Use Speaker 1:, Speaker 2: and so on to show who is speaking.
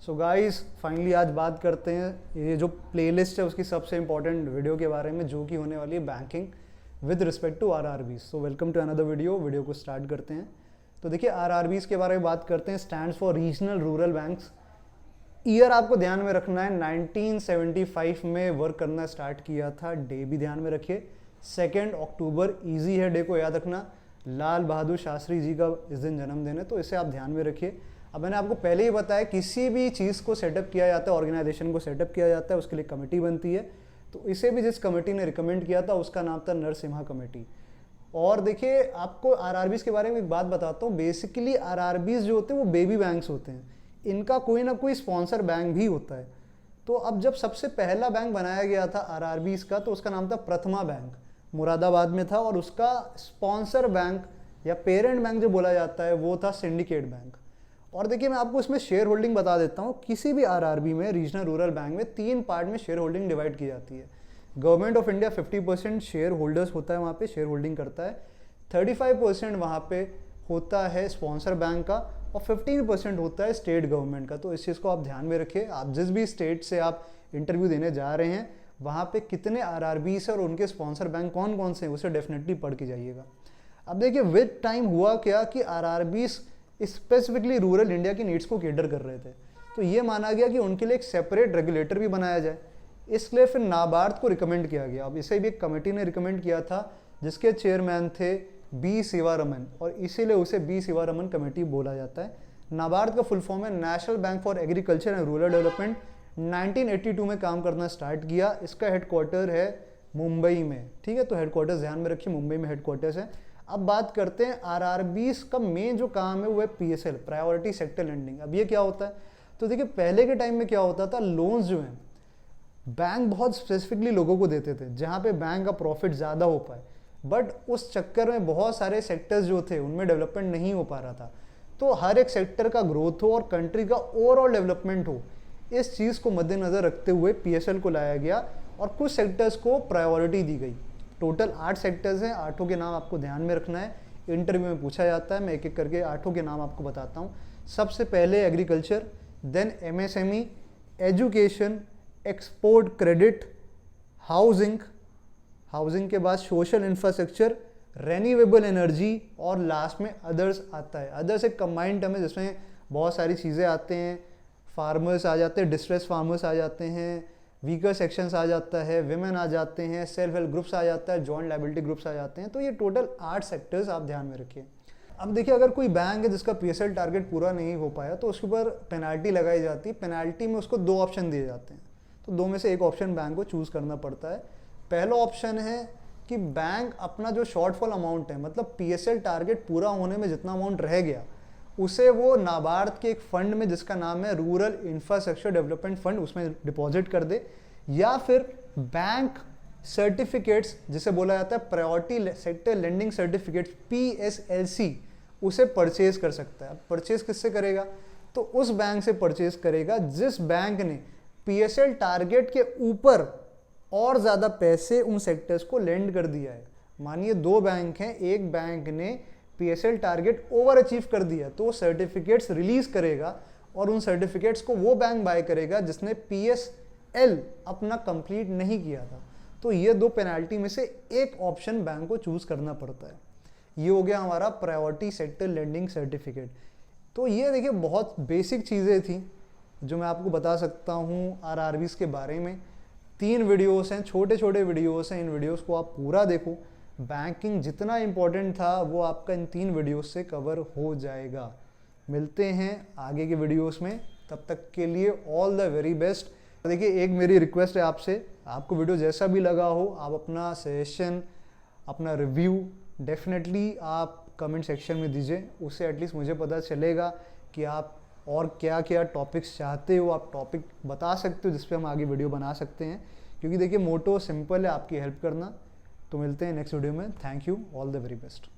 Speaker 1: So guys finally आज बात करते हैं ये जो प्लेलिस्ट है उसकी सबसे इंपॉर्टेंट वीडियो के बारे में, जो कि होने वाली है banking with respect to RRBs. So welcome to another video को स्टार्ट करते हैं। तो देखिए आरआरबीज के बारे में बात करते हैं। Stands for regional rural banks. Year आपको ध्यान में रखना है, 1975 में वर्क करना स्टार्ट किया था। डे भी ध्यान में रखिए, 2 अक्टूबर। ईजी है डे को याद रखना, लाल बहादुर शास्त्री जी का इस दिन जन्मदिन है, तो इसे आप ध्यान में रखिए। अब मैंने आपको पहले ही बताया, किसी भी चीज़ को सेटअप किया जाता है, ऑर्गेनाइजेशन को सेटअप किया जाता है, उसके लिए कमेटी बनती है। तो इसे भी जिस कमेटी ने रिकमेंड किया था उसका नाम था नरसिम्हा कमेटी। और देखिए आपको आरआरबीज के बारे में एक बात बताता हूँ। बेसिकली आरआरबीज जो होते हैं वो बेबी बैंक्स होते हैं, इनका कोई ना कोई स्पॉन्सर बैंक भी होता है। तो अब जब सबसे पहला बैंक बनाया गया था आरआरबीज का, तो उसका नाम था प्रथमा बैंक, मुरादाबाद में था। और उसका स्पॉन्सर बैंक या पेरेंट बैंक जो बोला जाता है वो था सिंडिकेट बैंक। और देखिए मैं आपको इसमें शेयर होल्डिंग बता देता हूँ। किसी भी आरआरबी में, रीजनल रूरल बैंक में 3 पार्ट में शेयर होल्डिंग डिवाइड की जाती है। Government of India 50% share holders होता है, वहाँ पे शेयर होल्डिंग करता है। 35% वहाँ पे होता है स्पॉन्सर बैंक का, और 15% होता है स्टेट गवर्नमेंट का। तो इस चीज़ को आप ध्यान में रखिए। आप जिस भी स्टेट से आप इंटरव्यू देने जा रहे हैं, वहाँ पे कितने आरआरबीज और उनके स्पॉन्सर बैंक कौन कौन से हैं, उसे डेफिनेटली पढ़ के जाइएगा। अब देखिए विद टाइम हुआ क्या कि आरआरबीज स्पेसिफिकली रूरल इंडिया की नीड्स को केटर कर रहे थे। तो ये माना गया कि उनके लिए एक सेपरेट रेगुलेटर भी बनाया जाए। इसलिए फिर नाबार्ड को रिकमेंड किया गया। अब इसे भी एक कमेटी ने रिकमेंड किया था, जिसके चेयरमैन थे बी शिवारमन, और इसीलिए उसे बी शिवारमन कमेटी बोला जाता है। नाबार्ड का फुल फॉर्म है national bank for agriculture and rural development. 1982 में काम करना स्टार्ट किया। इसका हेडक्वार्टर है मुंबई में, ठीक है। तो हेडक्वार्टर्स ध्यान में रखिए, मुंबई में हेडक्वार्टर्स है। अब बात करते हैं आरआरबीज का मेन जो काम है वो है पीएसएल, प्रायोरिटी सेक्टर लेंडिंग। अब ये क्या होता है, तो देखिए पहले के टाइम में क्या होता था, लोन्स जो हैं बैंक बहुत स्पेसिफिकली लोगों को देते थे जहाँ पे बैंक का प्रॉफिट ज़्यादा हो पाए। बट उस चक्कर में बहुत सारे सेक्टर्स जो थे उनमें डेवलपमेंट नहीं हो पा रहा था। तो हर एक सेक्टर का ग्रोथ हो और कंट्री का ओवरऑल डेवलपमेंट हो, इस चीज़ को मद्देनज़र रखते हुए पीएसएल को लाया गया और कुछ सेक्टर्स को प्रायोरिटी दी गई। टोटल 8 सेक्टर्स हैं, 8 के नाम आपको ध्यान में रखना है, इंटरव्यू में पूछा जाता है। मैं एक एक करके 8 के नाम आपको बताता हूँ। सबसे पहले agriculture, then MSME, education, export credit, housing के बाद सोशल इंफ्रास्ट्रक्चर, रेन्यूएबल एनर्जी, और लास्ट में अदर्स आता है। अदर्स एक कंबाइंड टर्म है जिसमें बहुत सारी चीज़ें आते हैं। फार्मर्स आ जाते हैं, डिस्ट्रेस फार्मर्स आ जाते हैं, वीकर सेक्शंस आ जाता है, विमेन आ जाते हैं, सेल्फ हेल्प ग्रुप्स आ जाता है, जॉइंट लायबिलिटी ग्रुप्स आ जाते हैं। तो ये टोटल 8 सेक्टर्स आप ध्यान में रखिए। अब देखिए अगर कोई बैंक है जिसका पीएसएल टारगेट पूरा नहीं हो पाया, तो उसके ऊपर पेनाल्टी लगाई जाती है। पेनाल्टी में उसको 2 ऑप्शन दिए जाते हैं, तो 2 में से एक ऑप्शन बैंक को चूज़ करना पड़ता है। पहला ऑप्शन है कि बैंक अपना जो शॉर्टफॉल अमाउंट है, मतलब पीएसएल टारगेट पूरा होने में जितना अमाउंट रह गया, उसे वो नाबार्ड के एक फंड में जिसका नाम है रूरल इंफ्रास्ट्रक्चर डेवलपमेंट फंड, उसमें डिपॉजिट कर दे। या फिर बैंक सर्टिफिकेट्स, जिसे बोला जाता है priority sector lending certificates, PSLC, उसे परचेज कर सकता है। परचेज किससे करेगा, तो उस बैंक से परचेज करेगा जिस बैंक ने पीएसएल टारगेट के ऊपर और ज़्यादा पैसे उन सेक्टर्स को लेंड कर दिया है। मानिए 2 बैंक हैं, एक बैंक ने पीएसएल टारगेट ओवर अचीव कर दिया, तो वो सर्टिफिकेट्स रिलीज करेगा और उन सर्टिफिकेट्स को वो बैंक बाय करेगा जिसने पीएसएल अपना कंप्लीट नहीं किया था। तो ये 2 पेनाल्टी में से एक ऑप्शन बैंक को चूज करना पड़ता है। ये हो गया हमारा प्रायोरिटी सेक्टर लेंडिंग सर्टिफिकेट। तो ये देखिए बहुत बेसिक चीज़ें थी जो मैं आपको बता सकता हूँ आरआरबीज के बारे में। 3 वीडियोस हैं, छोटे छोटे वीडियोस हैं, इन वीडियोस को आप पूरा देखो। बैंकिंग जितना इम्पोर्टेंट था वो आपका इन 3 वीडियोस से कवर हो जाएगा। मिलते हैं आगे के वीडियोस में, तब तक के लिए ऑल द वेरी बेस्ट। देखिए एक मेरी रिक्वेस्ट है आपसे, आपको वीडियो जैसा भी लगा हो, आप अपना सजेशन, अपना रिव्यू डेफिनेटली आप कमेंट सेक्शन में दीजिए। उससे एटलीस्ट मुझे पता चलेगा कि आप और क्या क्या टॉपिक्स चाहते हो। आप टॉपिक बता सकते हो जिस पे हम आगे वीडियो बना सकते हैं, क्योंकि देखिए मोटो सिंपल है, आपकी हेल्प करना। तो मिलते हैं नेक्स्ट वीडियो में। Thank you, all the very best.